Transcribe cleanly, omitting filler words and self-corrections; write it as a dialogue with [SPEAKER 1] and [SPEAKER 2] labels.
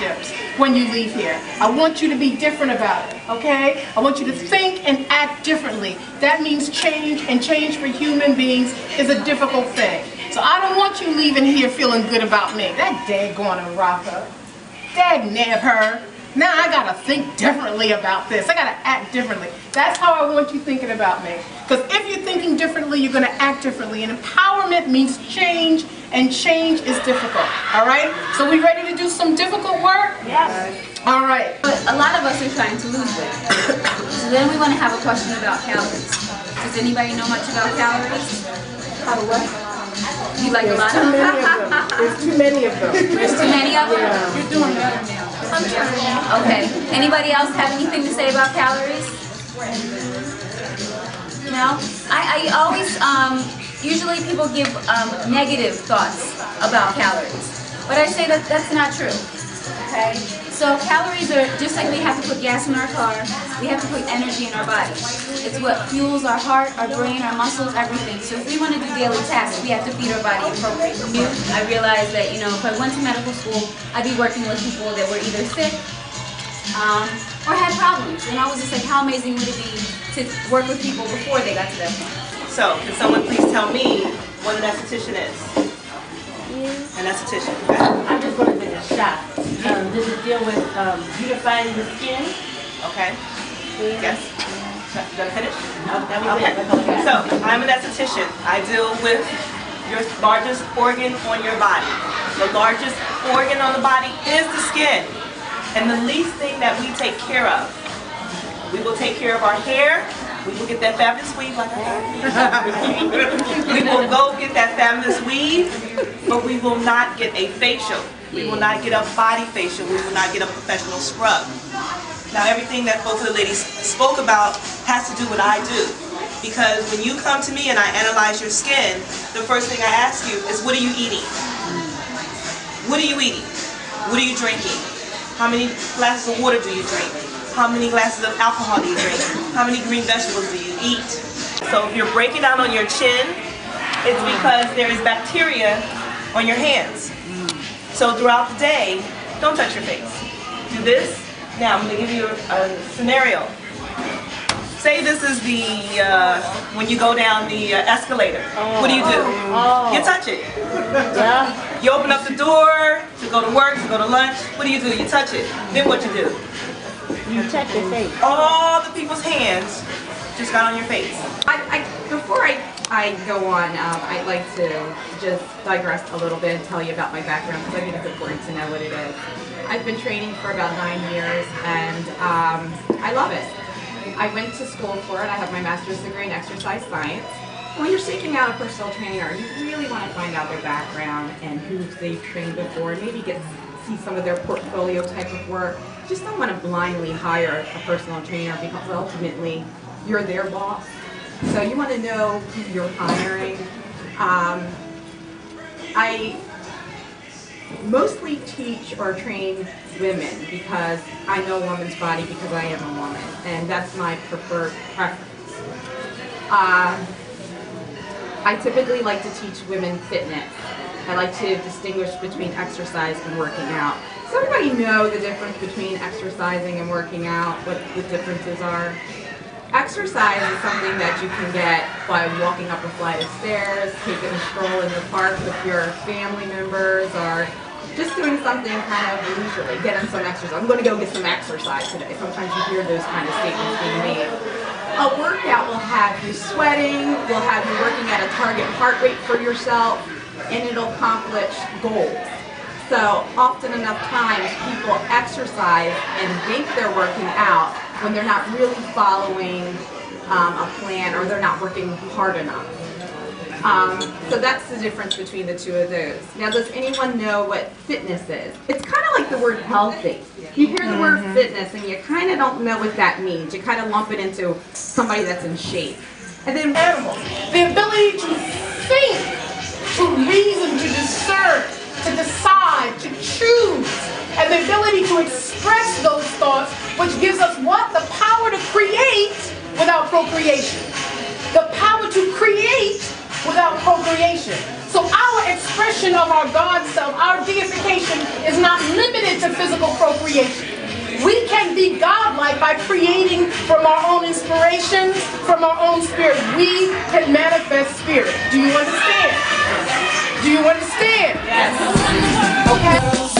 [SPEAKER 1] relationships when you leave here. I want you to be different about it, okay? I want you to think and act differently. That means change, and change for human beings is a difficult thing. So I don't want you leaving here feeling good about me. That daggone rocker. Dag nab her. Now I gotta think differently about this. I gotta act differently. That's how I want you thinking about me. Because if you're thinking differently, you're gonna act differently. And empowerment means change, and change is difficult. All right? So we ready to do some difficult work?
[SPEAKER 2] Yes.
[SPEAKER 1] All right.
[SPEAKER 3] But a lot of us are trying to lose weight. So then we want to have a question about calories. Does anybody know much about calories?
[SPEAKER 1] How to what?
[SPEAKER 3] You like a lot of them?
[SPEAKER 1] There's too many of them.
[SPEAKER 3] There's too many of them?
[SPEAKER 1] Yeah. You're doing better now.
[SPEAKER 3] Okay. Anybody else have anything to say about calories? No? I always, usually people give negative thoughts about calories. But I say that that's not true. Okay? So calories are, just like we have to put gas in our car, we have to put energy in our body. It's what fuels our heart, our brain, our muscles, everything. So if we want to do daily tasks, we have to feed our body appropriately. I realized that, you know, if I went to medical school, I'd be working with people that were either sick or had problems. And I was just like, how amazing would it be to work with people before they got to that point?
[SPEAKER 2] So, can someone please tell me what an esthetician is? An esthetician.
[SPEAKER 4] I'm just going to take a shot. Does it deal with beautifying the skin?
[SPEAKER 2] Okay. Yes. Done finish?
[SPEAKER 4] Okay.
[SPEAKER 2] So, I'm an esthetician. I deal with your largest organ on your body. The largest organ on the body is the skin. And the least thing that we take care of. We will take care of our hair. We will get that fabulous weave like I got. We will go get that fabulous weave, but we will not get a facial. We will not get a body facial. We will not get a professional scrub. Now everything that both of the ladies spoke about has to do what I do. Because when you come to me and I analyze your skin, the first thing I ask you is, what are you eating? What are you eating? What are you drinking? How many glasses of water do you drink? How many glasses of alcohol do you drink? How many green vegetables do you eat? So if you're breaking down on your chin, it's because there is bacteria on your hands. So throughout the day, don't touch your face. Do this. Now I'm going to give you a scenario. Say this is the, when you go down the escalator. What do? You touch it.
[SPEAKER 4] Yeah.
[SPEAKER 2] You open up the door to go to work, to go to lunch. What do? You touch it. Then what you do?
[SPEAKER 4] You touch your face.
[SPEAKER 2] All the people's hands just got on your face.
[SPEAKER 5] Before I go on, I'd like to just digress a little bit and tell you about my background because I think it's important to know what it is. I've been training for about 9 years and I love it. I went to school for it. I have my master's degree in exercise science. When you're seeking out a personal trainer, you really want to find out their background and who they've trained before and maybe see some of their portfolio type of work. Just don't want to blindly hire a personal trainer because ultimately you're their boss. So you want to know who you're hiring. I mostly teach or train women because I know a woman's body because I am a woman, and that's my preferred preference. I typically like to teach women fitness. I like to distinguish between exercise and working out. Does everybody know the difference between exercising and working out, what the differences are? Exercise is something that you can get by walking up a flight of stairs, taking a stroll in the park with your family members, or just doing something kind of leisurely, getting some exercise. I'm going to go get some exercise today. Sometimes you hear those kind of statements being made. A workout will have you sweating, will have you working at a target heart rate for yourself, and it'll accomplish goals. So often enough times people exercise and think they're working out when they're not really following a plan or they're not working hard enough. So that's the difference between the two of those. Now, does anyone know what fitness is? It's kind of like the word healthy. You hear the word fitness and you kind of don't know what that means. You kind of lump it into somebody that's in shape. And then
[SPEAKER 1] Animals. The ability to think, to reason, to discern, to decide, to choose, and the ability to express those thoughts, which gives us what? The power to create without procreation. The power to create without procreation. So our expression of our God self, our deification, is not limited to to physical procreation. We can be godlike by creating from our own inspirations, from our own spirit. We can manifest spirit. Do you understand? Do you understand?
[SPEAKER 2] Yes.
[SPEAKER 1] Okay?